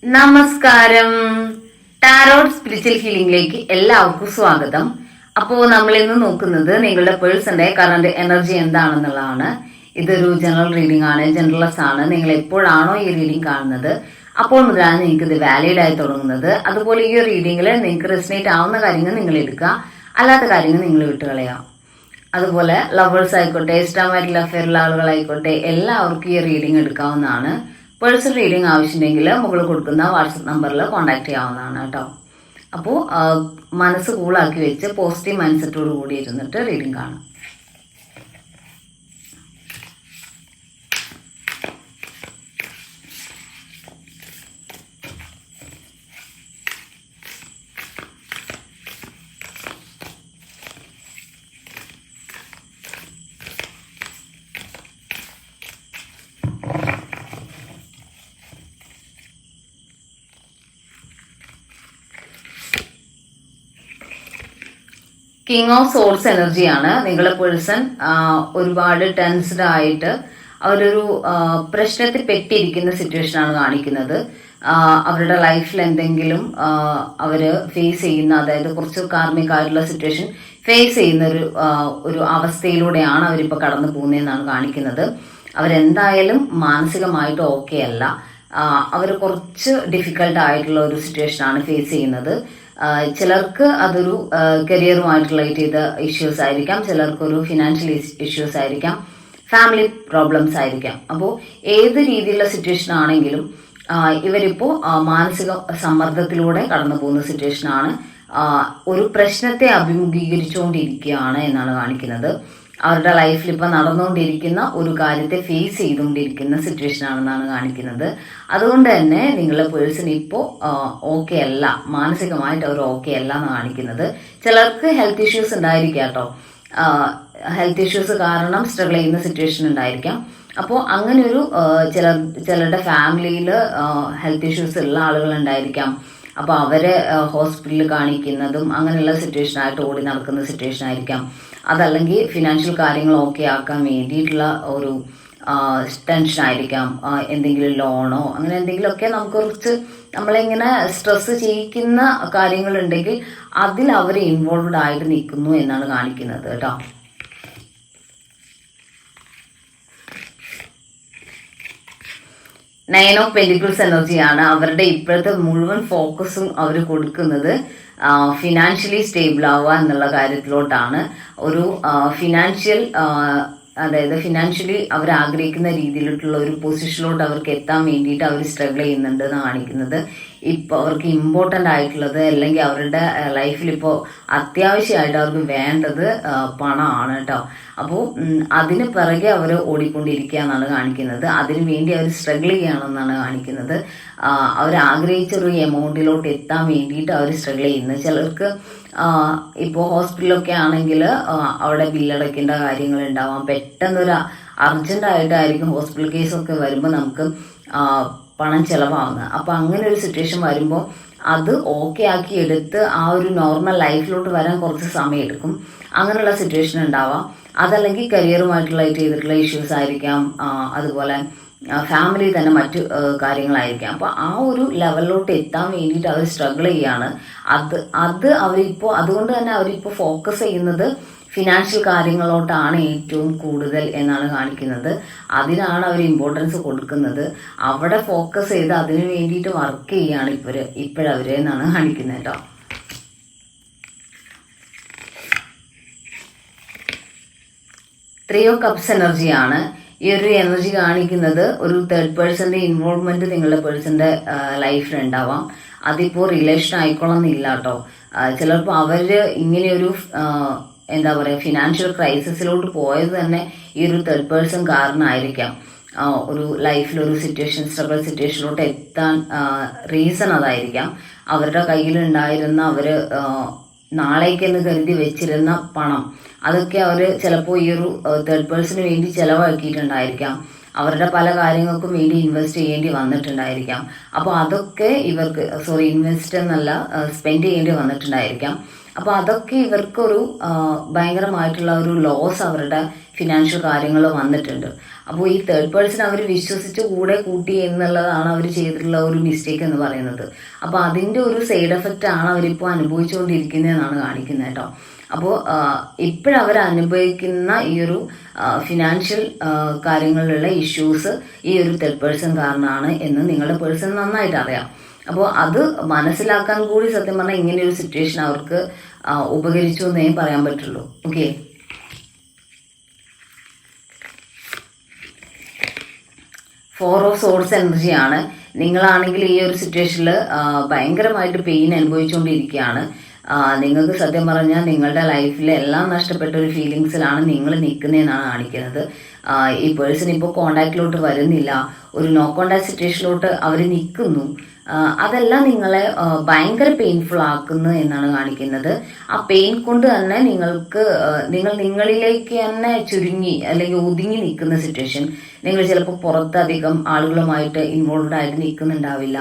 നമസ്കാരം. Tarot spiritual ഹീലിംഗിലേക്ക് എല്ലാവർക്കും സ്വാഗതം. അപ്പോൾ നമ്മൾ ഇന്ന് നോക്കുന്നത് നിങ്ങളുടെ പേഴ്സന്റെ കറന്റ് എനർജി എന്താണെന്നുള്ളതാണ്. ഇതൊരു ജനറൽ റീഡിംഗ് ആണ്, ജനറൽസ് ആണ്. നിങ്ങൾ എപ്പോഴാണോ ഈ റീഡിംഗ് കാണുന്നത് അപ്പോൾ മുതലാണ് നിങ്ങൾക്ക് ഇത് വാലിഡ് ആയി തുടങ്ങുന്നത്. അതുപോലെ ഈ റീഡിംഗിൽ നിങ്ങൾക്ക് റെസിനേറ്റ് ആവുന്ന കാര്യങ്ങൾ നിങ്ങൾ എടുക്കുക, അല്ലാത്ത കാര്യങ്ങൾ നിങ്ങൾ വിട്ടുകളയാം. അതുപോലെ ലവേഴ്സ് ആയിക്കോട്ടെ, ഇഷ്ടമായിട്ടുള്ള അഫെയറുള്ള ആളുകളായിക്കോട്ടെ, എല്ലാവർക്കും ഈ റീഡിംഗ് എടുക്കാവുന്നതാണ്. പേഴ്സണൽ റീഡിംഗ് ആവശ്യമുണ്ടെങ്കിൽ മുകളിൽ കൊടുക്കുന്ന വാട്സപ്പ് നമ്പറിൽ കോൺടാക്ട് ചെയ്യാവുന്നതാണ് കേട്ടോ. അപ്പോൾ മനസ്സ് കൂളാക്കി വെച്ച് പോസിറ്റീവ് മൈൻഡ് സെറ്റോട് കൂടി ഇരുന്നിട്ട് റീഡിംഗ് കാണാം. കിങ് ഓഫ് സോൾസ് എനർജിയാണ്. നിങ്ങളുടെ പേഴ്സൺ ഒരുപാട് ടെൻസ്ഡ് ആയിട്ട് അവരൊരു പ്രശ്നത്തിൽ പെട്ടിരിക്കുന്ന സിറ്റുവേഷൻ ആണ് കാണിക്കുന്നത്. അവരുടെ ലൈഫിൽ എന്തെങ്കിലും അവര് ഫേസ് ചെയ്യുന്ന, അതായത് കുറച്ച് കാർമിക് ആയിട്ടുള്ള സിറ്റുവേഷൻ ഫേസ് ചെയ്യുന്ന ഒരു അവസ്ഥയിലൂടെയാണ് അവരിപ്പോൾ കടന്നു പോകുന്നതെന്നാണ് കാണിക്കുന്നത്. അവരെന്തായാലും മാനസികമായിട്ട് ഓക്കെ അല്ല. അവർ കുറച്ച് ഡിഫിക്കൽട്ട് ആയിട്ടുള്ള ഒരു സിറ്റുവേഷനാണ് ഫേസ് ചെയ്യുന്നത്. ചിലർക്ക് അതൊരു കരിയറുമായിട്ട് റിലേറ്റ് ചെയ്ത ഇഷ്യൂസ് ആയിരിക്കാം, ചിലർക്കൊരു ഫിനാൻഷ്യൽ ഇഷ്യൂസ് ആയിരിക്കാം, ഫാമിലി പ്രോബ്ലംസ് ആയിരിക്കാം. അപ്പോൾ ഏത് രീതിയിലുള്ള സിറ്റുവേഷൻ ആണെങ്കിലും ഇവരിപ്പോൾ മാനസിക സമ്മർദ്ദത്തിലൂടെ കടന്നു പോകുന്ന സിറ്റുവേഷനാണ്. ഒരു പ്രശ്നത്തെ അഭിമുഖീകരിച്ചുകൊണ്ടിരിക്കുകയാണ് എന്നാണ് കാണിക്കുന്നത്. അവരുടെ ലൈഫിൽ ഇപ്പം നടന്നുകൊണ്ടിരിക്കുന്ന ഒരു കാര്യത്തെ ഫേസ് ചെയ്തുകൊണ്ടിരിക്കുന്ന സിറ്റുവേഷൻ ആണെന്നാണ് കാണിക്കുന്നത്. അതുകൊണ്ട് തന്നെ നിങ്ങളുടെ പേഴ്സൺ ഇപ്പോൾ ഓക്കെ അല്ല, മാനസികമായിട്ട് അവർ ഓക്കെ അല്ല എന്നാണ് കാണിക്കുന്നത്. ചിലർക്ക് ഹെൽത്ത് ഇഷ്യൂസ് ഉണ്ടായിരിക്കാം കേട്ടോ. ഹെൽത്ത് ഇഷ്യൂസ് കാരണം സ്ട്രഗിൾ ചെയ്യുന്ന സിറ്റുവേഷൻ ഉണ്ടായിരിക്കാം. അപ്പോൾ അങ്ങനെ ഒരു ചിലരുടെ ഫാമിലിയിൽ ഹെൽത്ത് ഇഷ്യൂസ് ഉള്ള ആളുകൾ ഉണ്ടായിരിക്കാം. അപ്പോൾ അവരെ ഹോസ്പിറ്റലിൽ കാണിക്കുന്നതും അങ്ങനെയുള്ള സിറ്റുവേഷൻ ആയിട്ട് ഓടി നടക്കുന്ന സിറ്റുവേഷൻ ആയിരിക്കാം. അതല്ലെങ്കിൽ ഫിനാൻഷ്യൽ കാര്യങ്ങൾ ഓക്കെ ആക്കാൻ വേണ്ടിയിട്ടുള്ള ഒരു ടെൻഷൻ ആയിരിക്കാം. എന്തെങ്കിലും ലോണോ അങ്ങനെ എന്തെങ്കിലുമൊക്കെ നമുക്ക് കുറച്ച് നമ്മളിങ്ങനെ സ്ട്രെസ് ചെയ്യിക്കുന്ന കാര്യങ്ങളുണ്ടെങ്കിൽ അതിൽ അവർ ഇൻവോൾവ്ഡ് ആയിട്ട് നിൽക്കുന്നു എന്നാണ് കാണിക്കുന്നത് കേട്ടോ. നയൻ ഓഫ് പെന്റിക്കിൾസ് എനർജിയാണ്. അവരുടെ ഇപ്പോഴത്തെ മുഴുവൻ ഫോക്കസും അവർ കൊടുക്കുന്നത് ഫിനാൻഷ്യലി സ്റ്റേബിൾ ആവുക എന്നുള്ള കാര്യത്തിലോട്ടാണ്. ഒരു ഫിനാൻഷ്യൽ, അതായത് ഫിനാൻഷ്യലി അവർ ആഗ്രഹിക്കുന്ന രീതിയിലുള്ള ഒരു പൊസിഷനിലോട്ട് അവർക്ക് എത്താൻ വേണ്ടിയിട്ട് അവർ സ്ട്രഗിൾ ചെയ്യുന്നുണ്ട് എന്നാണ് കാണിക്കുന്നത്. ഇപ്പോൾ അവർക്ക് ഇമ്പോർട്ടൻ്റ് ആയിട്ടുള്ളത്, അല്ലെങ്കിൽ അവരുടെ ലൈഫിൽ ഇപ്പോൾ അത്യാവശ്യമായിട്ട് അവർക്ക് വേണ്ടത് പണമാണ് കേട്ടോ. അപ്പോൾ അതിന് പിറകെ അവർ ഓടിക്കൊണ്ടിരിക്കുക എന്നാണ് കാണിക്കുന്നത്. അതിനു വേണ്ടി അവർ സ്ട്രഗിൾ ചെയ്യുകയാണെന്നാണ് കാണിക്കുന്നത്. അവർ ആഗ്രഹിച്ചൊരു എമൗണ്ടിലോട്ട് എത്താൻ വേണ്ടിയിട്ട് അവർ സ്ട്രഗിൾ ചെയ്യുന്നത്. ചിലർക്ക് ഇപ്പോൾ ഹോസ്പിറ്റലൊക്കെ ആണെങ്കിൽ അവിടെ ബില്ലടയ്ക്കേണ്ട കാര്യങ്ങൾ ഉണ്ടാവാം. പെട്ടെന്നൊരു അർജൻറ്റായിട്ടായിരിക്കും ഹോസ്പിറ്റൽ കേസൊക്കെ വരുമ്പോൾ നമുക്ക് പണം ചിലവാകുന്നത്. അപ്പോൾ അങ്ങനെ ഒരു സിറ്റുവേഷൻ വരുമ്പോൾ അത് ഓക്കെ ആക്കി എടുത്ത് ആ ഒരു നോർമൽ ലൈഫിലോട്ട് വരാൻ കുറച്ച് സമയം എടുക്കും. അങ്ങനെയുള്ള സിറ്റുവേഷൻ ഉണ്ടാവാം. അതല്ലെങ്കിൽ കരിയറുമായിട്ടുള്ള ചെയ്തിട്ടുള്ള ഇഷ്യൂസ് ആയിരിക്കാം, അതുപോലെ ഫാമിലി തന്നെ മറ്റു കാര്യങ്ങളായിരിക്കാം. അപ്പോൾ ആ ഒരു ലെവലിലോട്ട് എത്താൻ വേണ്ടിയിട്ട് അവർ സ്ട്രഗിൾ ചെയ്യാണ്. അത് അവരിപ്പോൾ, അതുകൊണ്ട് തന്നെ അവരിപ്പോൾ ഫോക്കസ് ചെയ്യുന്നത് ഫിനാൻഷ്യൽ കാര്യങ്ങളോട്ടാണ് ഏറ്റവും കൂടുതൽ എന്നാണ് കാണിക്കുന്നത്. അതിനാണ് അവർ ഇമ്പോർട്ടൻസ് കൊടുക്കുന്നത്. അവിടെ ഫോക്കസ് ചെയ്ത് അതിന് വേണ്ടിയിട്ട് വർക്ക് ചെയ്യാണ് ഇപ്പോഴവര് എന്നാണ് കാണിക്കുന്നത് കേട്ടോ. ത്രീ ഓഫ് കപ്സ് എനർജിയാണ്. ഈ ഒരു എനർജി കാണിക്കുന്നത് ഒരു തേർഡ് പേഴ്സന്റെ ഇൻവോൾവ്മെന്റ് നിങ്ങളുടെ പേഴ്സന്റെ ലൈഫിൽ ഉണ്ടാവാം. അതിപ്പോൾ റിലേഷൻ ആയിക്കോളന്നില്ല കേട്ടോ. ചിലപ്പോൾ അവര് ഇങ്ങനെയൊരു എന്താ പറയുക, ഫിനാൻഷ്യൽ ക്രൈസിസിലോട്ട് പോയത് തന്നെ ഈ ഒരു തേർഡ് പേഴ്സൺ കാരണമായിരിക്കാം. ഒരു ലൈഫിലൊരു സിറ്റുവേഷൻ, സ്ട്രഗിൾ സിറ്റുവേഷനിലോട്ട് എത്താൻ റീസൺ അതായിരിക്കാം. അവരുടെ കയ്യിലുണ്ടായിരുന്ന അവര് നാളേക്കെന്ന് കരുതി വെച്ചിരുന്ന പണം, അതൊക്കെ അവർ ചിലപ്പോൾ ഈ ഒരു തേർഡ് പേഴ്സണിന് വേണ്ടി ചിലവാക്കിയിട്ടുണ്ടായിരിക്കാം. അവരുടെ പല കാര്യങ്ങൾക്കും വേണ്ടി ഇൻവെസ്റ്റ് ചെയ്യേണ്ടി വന്നിട്ടുണ്ടായിരിക്കാം. അപ്പോൾ അതൊക്കെ ഇവർക്ക്, ഇൻവെസ്റ്റ് എന്നല്ല, സ്പെൻഡ് ചെയ്യേണ്ടി വന്നിട്ടുണ്ടായിരിക്കാം. അപ്പോൾ അതൊക്കെ ഇവർക്കൊരു ഭയങ്കരമായിട്ടുള്ള ഒരു ലോസ് അവരുടെ ഫിനാൻഷ്യൽ കാര്യങ്ങൾ വന്നിട്ടുണ്ട്. അപ്പോൾ ഈ തേർഡ് പേഴ്സൺ അവർ വിശ്വസിച്ച് കൂടെ കൂട്ടി എന്നുള്ളതാണ് അവർ ചെയ്തിട്ടുള്ള ഒരു മിസ്റ്റേക്ക് എന്ന് പറയുന്നത്. അപ്പോൾ അതിൻ്റെ ഒരു സൈഡ് എഫക്റ്റ് ആണ് അവരിപ്പോൾ അനുഭവിച്ചുകൊണ്ടിരിക്കുന്നതെന്നാണ് കാണിക്കുന്നത് കേട്ടോ. അപ്പോൾ ഇപ്പോഴവർ അനുഭവിക്കുന്ന ഈ ഒരു ഫിനാൻഷ്യൽ കാര്യങ്ങളിലുള്ള ഇഷ്യൂസ് ഈ ഒരു തേർഡ് പേഴ്സൺ കാരണമാണ് എന്ന് നിങ്ങളുടെ പേഴ്സൺ നന്നായിട്ട് അറിയാം. അപ്പോൾ അത് മനസ്സിലാക്കാൻ കൂടി സത്യം പറഞ്ഞാൽ ഇങ്ങനെയൊരു സിറ്റുവേഷൻ അവർക്ക് ഉപകരിച്ചു എന്നേ പറയാൻ പറ്റുള്ളൂ. ഓക്കെ, ഫോർ ഓഫ് സോഴ്സ് എനർജിയാണ്. നിങ്ങളാണെങ്കിൽ ഈ ഒരു സിറ്റുവേഷനിൽ ഭയങ്കരമായിട്ട് പെയിൻ അനുഭവിച്ചുകൊണ്ടിരിക്കുകയാണ്. നിങ്ങൾക്ക് സത്യം പറഞ്ഞാൽ നിങ്ങളുടെ ലൈഫിൽ എല്ലാം നഷ്ടപ്പെട്ട ഒരു ഫീലിങ്സിലാണ് നിങ്ങൾ നിൽക്കുന്നതെന്നാണ് കാണിക്കുന്നത്. ഈ പേഴ്സൺ ഇപ്പോൾ കോണ്ടാക്റ്റിലോട്ട് വരുന്നില്ല, ഒരു നോ കോണ്ടാക്ട് സിറ്റുവേഷനിലോട്ട് അവർ നിൽക്കുന്നു. അതെല്ലാം നിങ്ങളെ ഭയങ്കര പെയിൻഫുൾ ആക്കുന്നു എന്നാണ് കാണിക്കുന്നത്. ആ പെയിൻ കൊണ്ട് തന്നെ നിങ്ങൾ നിങ്ങളിലേക്ക് തന്നെ ചുരുങ്ങി അല്ലെങ്കിൽ ഒതുങ്ങി നിൽക്കുന്ന സിറ്റുവേഷൻ. നിങ്ങൾ ചിലപ്പോൾ പുറത്തധികം ആളുകളുമായിട്ട് ഇൻവോൾവ്ഡ് ആയിട്ട് നിൽക്കുന്നുണ്ടാവില്ല.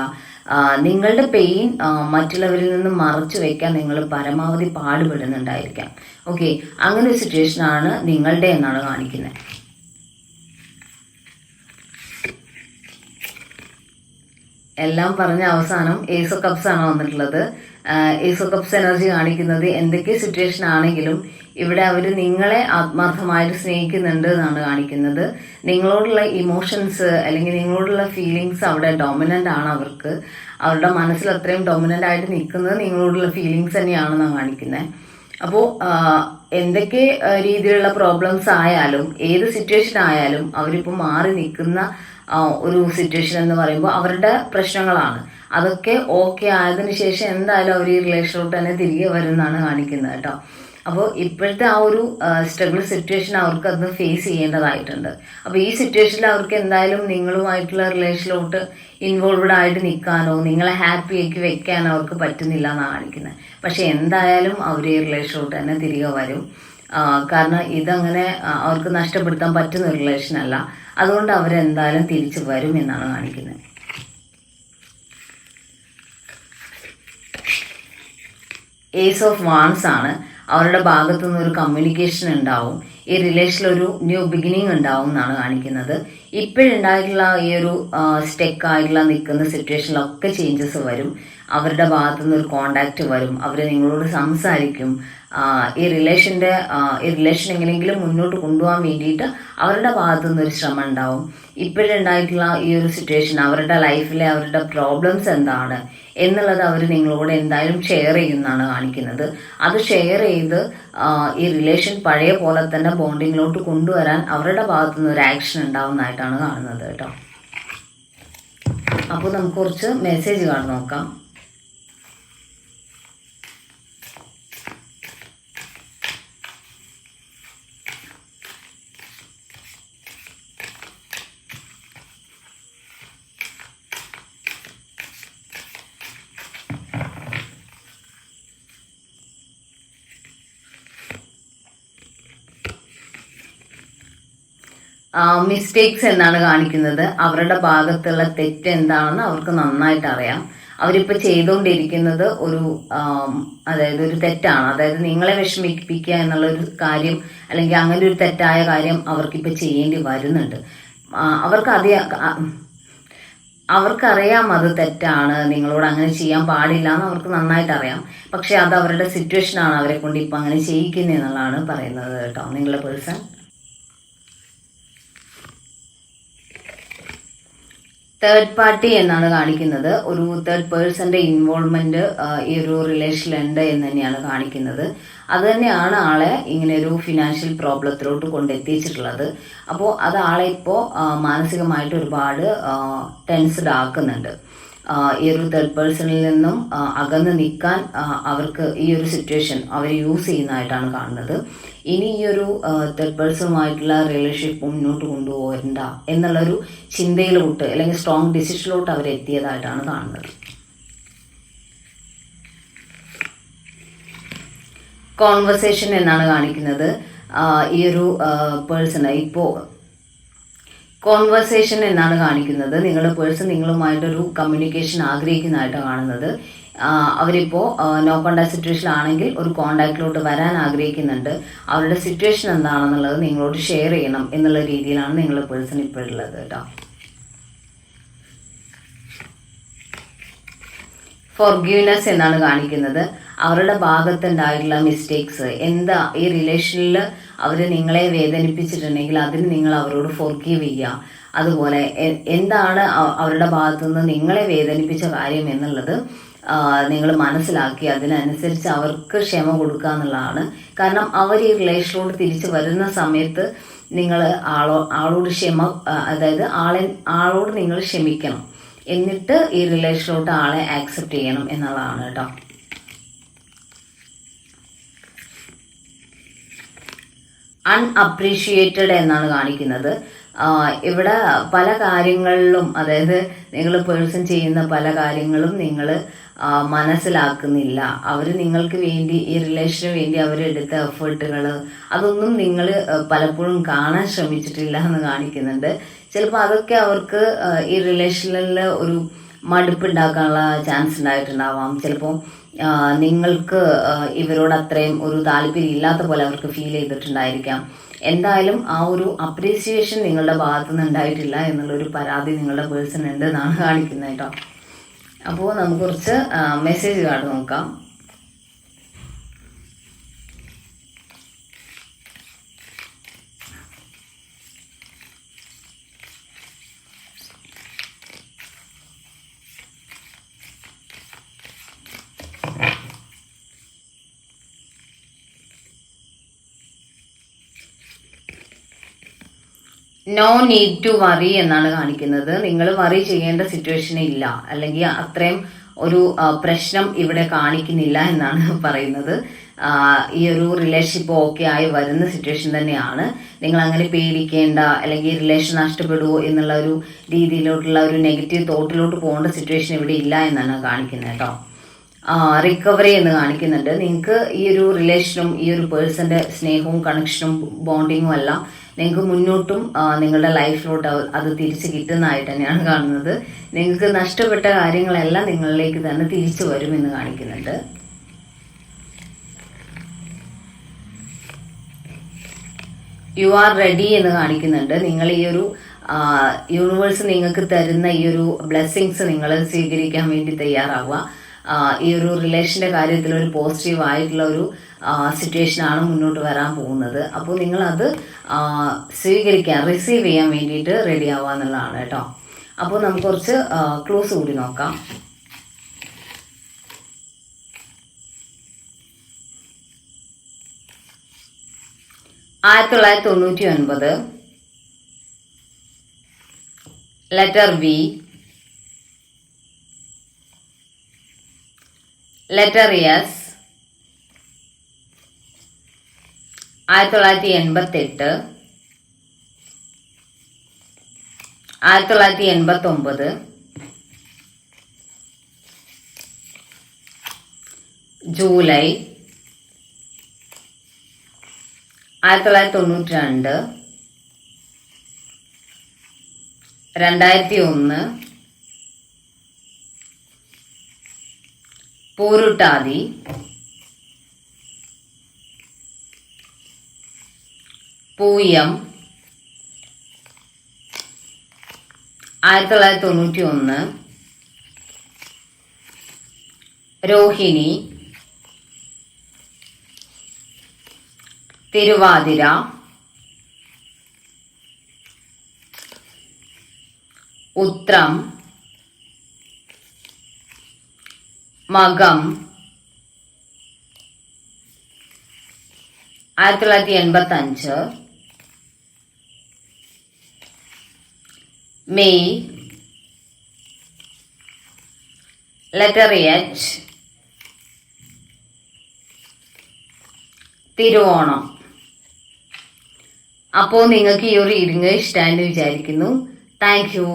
നിങ്ങളുടെ പെയിൻ മറ്റുള്ളവരിൽ നിന്ന് മറച്ചു വെക്കാൻ നിങ്ങൾ പരമാവധി പാടുപെടുന്നുണ്ടായിരിക്കാം. ഓക്കെ, അങ്ങനെ ഒരു സിറ്റുവേഷനാണ് നിങ്ങളുടെ എന്നാണ് കാണിക്കുന്നത്. എല്ലാം പറഞ്ഞ അവസാനം ഏസ് ഓഫ് കപ്സ് ആണ് വന്നിട്ടുള്ളത്. ഏസ് ഓഫ് കപ്സ് എനർജി കാണിക്കുന്നത് എന്തൊക്കെ സിറ്റുവേഷൻ ആണെങ്കിലും ഇവിടെ അവർ നിങ്ങളെ ആത്മാർത്ഥമായിട്ട് സ്നേഹിക്കുന്നുണ്ട് എന്നാണ് കാണിക്കുന്നത്. നിങ്ങളോടുള്ള ഇമോഷൻസ് അല്ലെങ്കിൽ നിങ്ങളോടുള്ള ഫീലിങ്സ് അവിടെ ഡോമിനൻ്റ് ആണ്. അവരുടെ മനസ്സിൽ അത്രയും ഡോമിനൻ്റ് ആയിട്ട് നിൽക്കുന്നത് നിങ്ങളോടുള്ള ഫീലിങ്സ് തന്നെയാണെന്നാണ് കാണിക്കുന്നത്. അപ്പോൾ എന്തൊക്കെ രീതിയിലുള്ള പ്രോബ്ലംസ് ആയാലും ഏത് സിറ്റുവേഷൻ ആയാലും അവരിപ്പോൾ മാറി നിൽക്കുന്ന ഒരു സിറ്റുവേഷൻ എന്ന് പറയുമ്പോൾ അവരുടെ പ്രശ്നങ്ങളാണ്. അതൊക്കെ ഓക്കെ ആയതിനു ശേഷം എന്തായാലും അവർ ഈ റിലേഷനിലോട്ട് തന്നെ തിരികെ വരുന്നതാണ് കാണിക്കുന്നത് കേട്ടോ. അപ്പോൾ ഇപ്പോഴത്തെ ആ ഒരു സ്ട്രഗിൾ സിറ്റുവേഷൻ അവർക്ക് അത് ഫേസ് ചെയ്യേണ്ടതായിട്ടുണ്ട്. അപ്പോൾ ഈ സിറ്റുവേഷനിൽ അവർക്ക് എന്തായാലും നിങ്ങളുമായിട്ടുള്ള റിലേഷനിലോട്ട് ഇൻവോൾവ്ഡ് ആയിട്ട് നിൽക്കാനോ നിങ്ങളെ ഹാപ്പി ആക്കി വെക്കാനോ അവർക്ക് പറ്റുന്നില്ല എന്നാണ് കാണിക്കുന്നത്. പക്ഷെ എന്തായാലും അവർ ഈ റിലേഷനിലോട്ട് തന്നെ തിരികെ വരും. കാരണം ഇതങ്ങനെ അവർക്ക് നഷ്ടപ്പെടുത്താൻ പറ്റുന്ന ഒരു റിലേഷൻ അല്ല. അതുകൊണ്ട് അവരെന്തായാലും തിരിച്ചു വരും എന്നാണ് കാണിക്കുന്നത്. ഏസ് ഓഫ് വാൺസ് ആണ്. അവരുടെ ഭാഗത്തു നിന്ന് ഒരു കമ്മ്യൂണിക്കേഷൻ ഉണ്ടാവും. ഈ റിലേഷനിൽ ഒരു ന്യൂ ബിഗിനിങ് ഉണ്ടാവും എന്നാണ് കാണിക്കുന്നത്. ഇപ്പോഴുണ്ടായിട്ടുള്ള ഈ ഒരു സ്റ്റെക്ക് ആയിട്ടുള്ള നിൽക്കുന്ന സിറ്റുവേഷനിലൊക്കെ ചേഞ്ചസ് വരും. അവരുടെ ഭാഗത്തു നിന്ന് ഒരു കോണ്ടാക്റ്റ് വരും. അവർ നിങ്ങളോട് സംസാരിക്കും. ഈ റിലേഷൻ എങ്ങനെയെങ്കിലും മുന്നോട്ട് കൊണ്ടുപോകാൻ വേണ്ടിയിട്ട് അവരുടെ ഭാഗത്തു നിന്നൊരു ശ്രമം ഉണ്ടാവും. ഇപ്പോഴുണ്ടായിട്ടുള്ള ഈ ഒരു സിറ്റുവേഷൻ അവരുടെ ലൈഫിലെ അവരുടെ പ്രോബ്ലംസ് എന്താണ് എന്നുള്ളത് അവർ നിങ്ങളോട് എന്തായാലും ഷെയർ ചെയ്യുന്നതാണ് കാണിക്കുന്നത്. അത് ഷെയർ ചെയ്ത് ഈ റിലേഷൻ പഴയ പോലെ തന്നെ ബോണ്ടിങ്ങിലോട്ട് കൊണ്ടുവരാൻ അവരുടെ ഭാഗത്തു നിന്ന് ഒരു ആക്ഷൻ ഉണ്ടാവുന്നതായിട്ടാണ് കാണുന്നത് കേട്ടോ. അപ്പോൾ നമുക്ക് കുറച്ച് മെസ്സേജ് കാണാൻ നോക്കാം. മിസ്റ്റേക്സ് എന്നാണ് കാണിക്കുന്നത്. അവരുടെ ഭാഗത്തുള്ള തെറ്റ് എന്താണെന്ന് അവർക്ക് നന്നായിട്ട് അറിയാം. അവരിപ്പോൾ ചെയ്തുകൊണ്ടിരിക്കുന്നത് അതായത് ഒരു തെറ്റാണ്. അതായത് നിങ്ങളെ വിഷമിപ്പിക്കുക എന്നുള്ളൊരു കാര്യം അല്ലെങ്കിൽ അങ്ങനെ ഒരു തെറ്റായ കാര്യം അവർക്കിപ്പോൾ ചെയ്യേണ്ടി വരുന്നുണ്ട്. അവർക്കറിയാം അത് തെറ്റാണ്, നിങ്ങളോട് അങ്ങനെ ചെയ്യാൻ പാടില്ല എന്ന് അവർക്ക് നന്നായിട്ട് അറിയാം. പക്ഷെ അത് അവരുടെ സിറ്റുവേഷനാണ് അവരെ കൊണ്ട് ഇപ്പം അങ്ങനെ ചെയ്യിക്കുന്നത് എന്നുള്ളതാണ് പറയുന്നത് കേട്ടോ. നിങ്ങളുടെ പേഴ്സൺ തേർഡ് പാർട്ടി എന്നാണ് കാണിക്കുന്നത്. ഒരു തേർഡ് പേഴ്സന്റെ ഇൻവോൾവ്മെന്റ് ഈ ഒരു റിലേഷനിലുണ്ട് എന്ന് തന്നെയാണ് കാണിക്കുന്നത്. അത് തന്നെയാണ് ആളെ ഇങ്ങനെ ഒരു ഫിനാൻഷ്യൽ പ്രോബ്ലത്തിലോട്ട് കൊണ്ടെത്തിച്ചിട്ടുള്ളത്. അപ്പോൾ അത് ആളെ ഇപ്പോൾ മാനസികമായിട്ട് ഒരുപാട് ടെൻസ്ഡ് ആക്കുന്നുണ്ട്. ഈ ഒരു തേർഡ് പേഴ്സണിൽ നിന്നും അകന്ന് നിൽക്കാൻ അവർക്ക് ഈ ഒരു സിറ്റുവേഷൻ അവർ യൂസ് ചെയ്യുന്നതായിട്ടാണ് കാണുന്നത്. ഇനി ഈ ഒരു തേർഡ് പേഴ്സണുമായിട്ടുള്ള റിലേഷൻഷിപ്പ് മുന്നോട്ട് കൊണ്ടുപോകണ്ട എന്നുള്ളൊരു ചിന്തയിലോട്ട് അല്ലെങ്കിൽ സ്ട്രോങ് ഡിസിഷനിലോട്ട് അവരെത്തിയതായിട്ടാണ് കാണുന്നത്. കോൺവെർസേഷൻ എന്നാണ് കാണിക്കുന്നത്. ഈ ഒരു പേഴ്സൺ ഇപ്പോൾ കോൺവെർസേഷൻ എന്നാണ് കാണിക്കുന്നത്. നിങ്ങളുടെ പേഴ്സൺ നിങ്ങളുമായിട്ടൊരു കമ്മ്യൂണിക്കേഷൻ ആഗ്രഹിക്കുന്നതായിട്ടാണ് കാണുന്നത്. അവരിപ്പോൾ നോ കോണ്ടാക്ട് സിറ്റുവേഷൻ ആണെങ്കിൽ ഒരു കോണ്ടാക്റ്റിലോട്ട് വരാൻ ആഗ്രഹിക്കുന്നുണ്ട്. അവരുടെ സിറ്റുവേഷൻ എന്താണെന്നുള്ളത് നിങ്ങളോട് ഷെയർ ചെയ്യണം എന്നുള്ള രീതിയിലാണ് നിങ്ങളുടെ പേഴ്സൺ ഇപ്പോഴുള്ളത് കേട്ടോ. ഫോർഗീവ്നെസ് എന്നാണ് കാണിക്കുന്നത്. അവരുടെ ഭാഗത്തുണ്ടായിട്ടുള്ള മിസ്റ്റേക്സ് എന്താ, ഈ റിലേഷനിൽ അവർ നിങ്ങളെ വേദനിപ്പിച്ചിട്ടുണ്ടെങ്കിൽ അതിന് നിങ്ങൾ അവരോട് ഫോർഗീവ് ചെയ്യുക. അതുപോലെ എന്താണ് അവരുടെ ഭാഗത്തുനിന്ന് നിങ്ങളെ വേദനിപ്പിച്ച കാര്യം എന്നുള്ളത് നിങ്ങൾ മനസ്സിലാക്കി അതിനനുസരിച്ച് അവർക്ക് ക്ഷമ കൊടുക്കുക എന്നുള്ളതാണ്. കാരണം അവർ ഈ റിലേഷനോട് തിരിച്ച് വരുന്ന സമയത്ത് നിങ്ങൾ ആളോട് അതായത് ആളോട് നിങ്ങൾ ക്ഷമിക്കണം. എന്നിട്ട് ഈ റിലേഷനിലോട്ട് ആളെ ആക്സെപ്റ്റ് ചെയ്യണം എന്നുള്ളതാണ് കേട്ടോ. അൺഅപ്രീഷിയേറ്റഡ് എന്നാണ് കാണിക്കുന്നത്. ഇവിടെ പല കാര്യങ്ങളിലും, അതായത് നിങ്ങൾ പേഴ്സൺ ചെയ്യുന്ന പല കാര്യങ്ങളും നിങ്ങൾ മനസ്സിലാക്കുന്നില്ല. അവർ നിങ്ങൾക്ക് വേണ്ടി, ഈ റിലേഷന് വേണ്ടി അവരെടുത്ത എഫേർട്ടുകൾ അതൊന്നും നിങ്ങൾ പലപ്പോഴും കാണാൻ ശ്രമിച്ചിട്ടില്ല എന്ന് കാണിക്കുന്നുണ്ട്. ചിലപ്പോൾ അതൊക്കെ അവർക്ക് ഈ റിലേഷനിൽ ഒരു മടുപ്പുണ്ടാക്കാനുള്ള ചാൻസ് ഉണ്ടായിട്ടുണ്ടാവാം. ചിലപ്പോൾ നിങ്ങൾക്ക് ഇവരോട് അത്രയും ഒരു താല്പര്യം ഇല്ലാത്ത പോലെ അവർക്ക് ഫീൽ ചെയ്തിട്ടുണ്ടായിരിക്കാം. എന്തായാലും ആ ഒരു അപ്രീസിയേഷൻ നിങ്ങളുടെ ഭാഗത്തുനിന്ന് ഉണ്ടായിട്ടില്ല എന്നുള്ളൊരു പരാതി നിങ്ങളുടെ പേഴ്സൺ ഉണ്ട് എന്നാണ് കാണിക്കുന്നത് കേട്ടോ. അപ്പോൾ നമുക്ക് കുറച്ച് മെസ്സേജ് കാർഡ് നോക്കാം. നോ നീഡ് ടു വറി എന്നാണ് കാണിക്കുന്നത്. നിങ്ങൾ വറി ചെയ്യേണ്ട സിറ്റുവേഷൻ ഇല്ല, അല്ലെങ്കിൽ അത്രയും ഒരു പ്രശ്നം ഇവിടെ കാണിക്കുന്നില്ല എന്നാണ് പറയുന്നത്. ഈ ഒരു റിലേഷൻഷിപ്പ് ഓക്കെ ആയി വരുന്ന സിറ്റുവേഷൻ തന്നെയാണ്. നിങ്ങൾ അങ്ങനെ പേടിക്കേണ്ട, അല്ലെങ്കിൽ റിലേഷൻ നഷ്ടപ്പെടുമോ എന്നുള്ള ഒരു രീതിയിലോട്ടുള്ള ഒരു നെഗറ്റീവ് തോട്ടിലോട്ട് പോകേണ്ട സിറ്റുവേഷൻ ഇവിടെ ഇല്ല എന്നാണ് കാണിക്കുന്നത് കേട്ടോ. റിക്കവറി എന്ന് കാണിക്കുന്നുണ്ട്. നിങ്ങൾക്ക് ഈ ഒരു റിലേഷനും ഈ ഒരു പേഴ്സന്റെ സ്നേഹവും കണക്ഷനും ബോണ്ടിങ്ങും എല്ലാം നിങ്ങൾക്ക് മുന്നോട്ടും നിങ്ങളുടെ ലൈഫിലോട്ട് അത് തിരിച്ച് കിട്ടുന്നതായിട്ട് തന്നെയാണ് കാണുന്നത്. നിങ്ങൾക്ക് നഷ്ടപ്പെട്ട കാര്യങ്ങളെല്ലാം നിങ്ങളിലേക്ക് തന്നെ തിരിച്ചു വരുമെന്ന് കാണിക്കുന്നുണ്ട്. യു ആർ റെഡി എന്ന് കാണിക്കുന്നുണ്ട്. നിങ്ങൾ ഈ ഒരു യൂണിവേഴ്സ് നിങ്ങൾക്ക് തരുന്ന ഈ ഒരു ബ്ലെസ്സിങ്സ് നിങ്ങൾ സ്വീകരിക്കാൻ വേണ്ടി തയ്യാറാവുക. ഈ ഒരു റിലേഷന്റെ കാര്യത്തിൽ ഒരു പോസിറ്റീവ് ആയിട്ടുള്ള ഒരു സിറ്റുവേഷനാണ് മുന്നോട്ട് വരാൻ പോകുന്നത്. അപ്പോൾ നിങ്ങളത് റിസീവ് ചെയ്യാൻ വേണ്ടിയിട്ട് റെഡി ആവുക എന്നുള്ളതാണ് കേട്ടോ. അപ്പോൾ നമുക്ക് കുറച്ച് ക്ലൂസ് കൂടി നോക്കാം. ആയിരത്തി 1999 letter V, letter S, 1988, 1989, July, 1992, 2001, Pooruruttathi, Pooyam, 1991, Rohini, Thiruvathira, ഉത്രം, മകം, 1985, മെയ്, ലെറ്റർ എച്ച്, തിരുവോണം. അപ്പോൾ നിങ്ങൾക്ക് ഈ ഒരു റീഡിങ് ഇഷ്ടമായെന്ന് വിചാരിക്കുന്നു. Thank you.